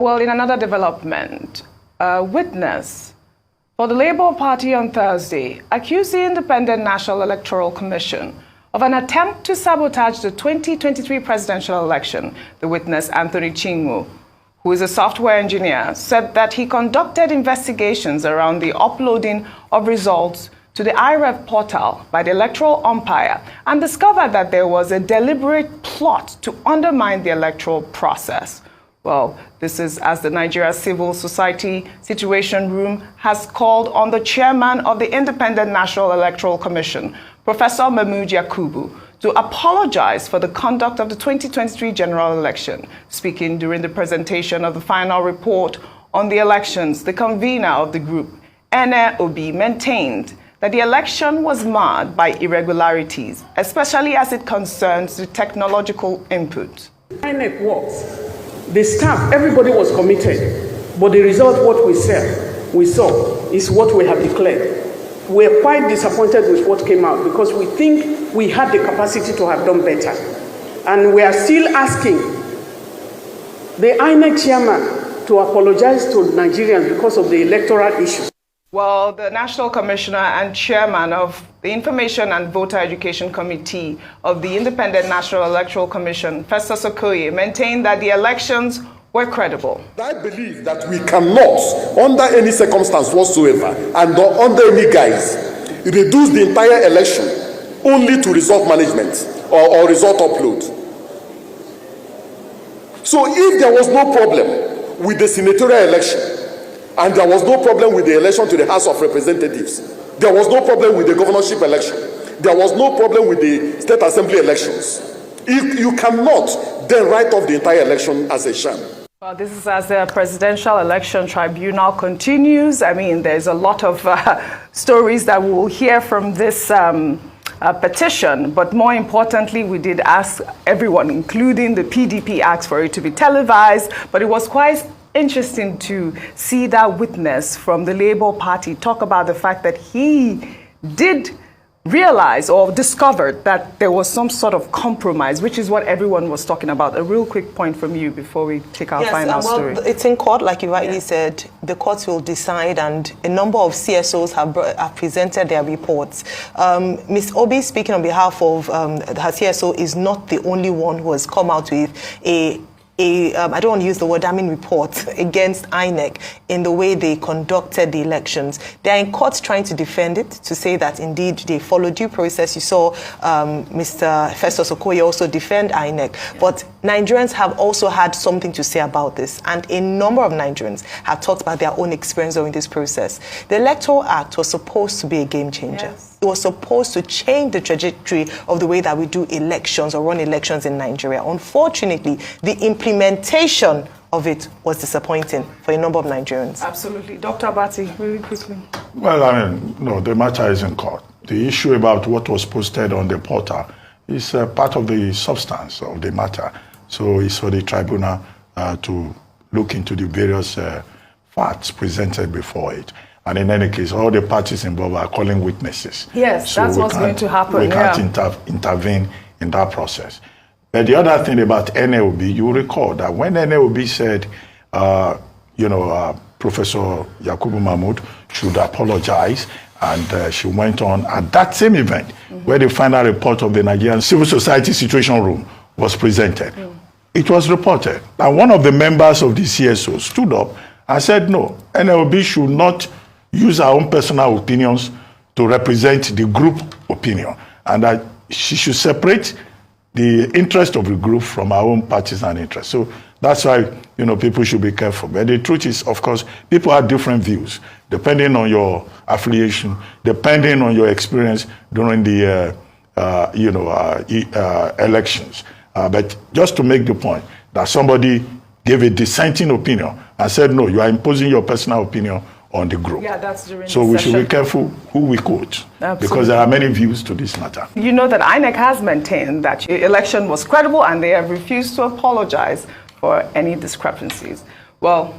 Well, in another development, a witness for the Labour Party on Thursday accused the Independent National Electoral Commission of an attempt to sabotage the 2023 presidential election. The witness, Anthony TINUBU, who is a software engineer, said that he conducted investigations around the uploading of results to the IREV portal by the electoral umpire and discovered that there was a deliberate plot to undermine the electoral process. Well, this is as the Nigeria Civil Society Situation Room has called on the chairman of the Independent National Electoral Commission, Professor Mahmood Yakubu, to apologize for the conduct of the 2023 general election. Speaking during the presentation of the final report on the elections, the convener of the group, INEC maintained that the election was marred by irregularities, especially as it concerns the technological input. INEC works. The staff, everybody was committed, but the result, what we saw, is what we have declared. We're quite disappointed with what came out because we think we had the capacity to have done better. And we are still asking the INEC chairman to apologize to Nigerians because of the electoral issues. Well, the National Commissioner and Chairman of the Information and Voter Education Committee of the Independent National Electoral Commission, Festus Okoye, maintained that the elections were credible. I believe that we cannot, under any circumstance whatsoever, and under any guise, reduce the entire election only to result management or result upload. So if there was no problem with the senatorial election, and there was no problem with the election to the House of Representatives, there was no problem with the governorship election, there was no problem with the state assembly elections, you cannot then write off the entire election as a sham. Well, this is as the Presidential Election Tribunal continues. I mean, there's a lot of stories that we will hear from this petition, but more importantly, we did ask everyone, including the PDP, asked for it to be televised, but it was quite interesting to see that witness from the Labour Party talk about the fact that he did realize or discovered that there was some sort of compromise, which is what everyone was talking about. A real quick point from you before we take our final story. It's in court, like you rightly said. The courts will decide, and a number of CSOs have presented their reports. Ms. Obi, speaking on behalf of her CSO, is not the only one who has come out with I don't want to use the word, report against INEC in the way they conducted the elections. They're in court trying to defend it, to say that indeed they followed due process. You saw Mr. Festus Okoye also defend INEC. But Nigerians have also had something to say about this, and a number of Nigerians have talked about their own experience during this process. The Electoral Act was supposed to be a game changer. Yes. It was supposed to change the trajectory of the way that we do elections or run elections in Nigeria. Unfortunately, the implementation of it was disappointing for a number of Nigerians. Absolutely. Dr. Abati, very quickly. Well, no, the matter is in court. The issue about what was posted on the portal is part of the substance of the matter. So it's for the tribunal to look into the various facts presented before it. And in any case, all the parties involved are calling witnesses. Yes, so that's what's going to happen. We can't intervene in that process. But the other thing about NLB, you recall that when NLB said, Professor Yakubu Mahmood should apologize, and she went on at that same event where the final report of the Nigerian Civil Society Situation Room was presented. It was reported, and one of the members of the CSO stood up and said, no, NLB should not use our own personal opinions to represent the group opinion, and that she should separate the interest of the group from our own partisan interest. So that's why, people should be careful. But the truth is, of course, people have different views, depending on your affiliation, depending on your experience during the, elections. But just to make the point that somebody gave a dissenting opinion and said, no, you are imposing your personal opinion on the group. Yeah, that's during so we should be careful who we quote. Absolutely. Because there are many views to this matter. You know that INEC has maintained that the election was credible, and they have refused to apologize for any discrepancies. Well,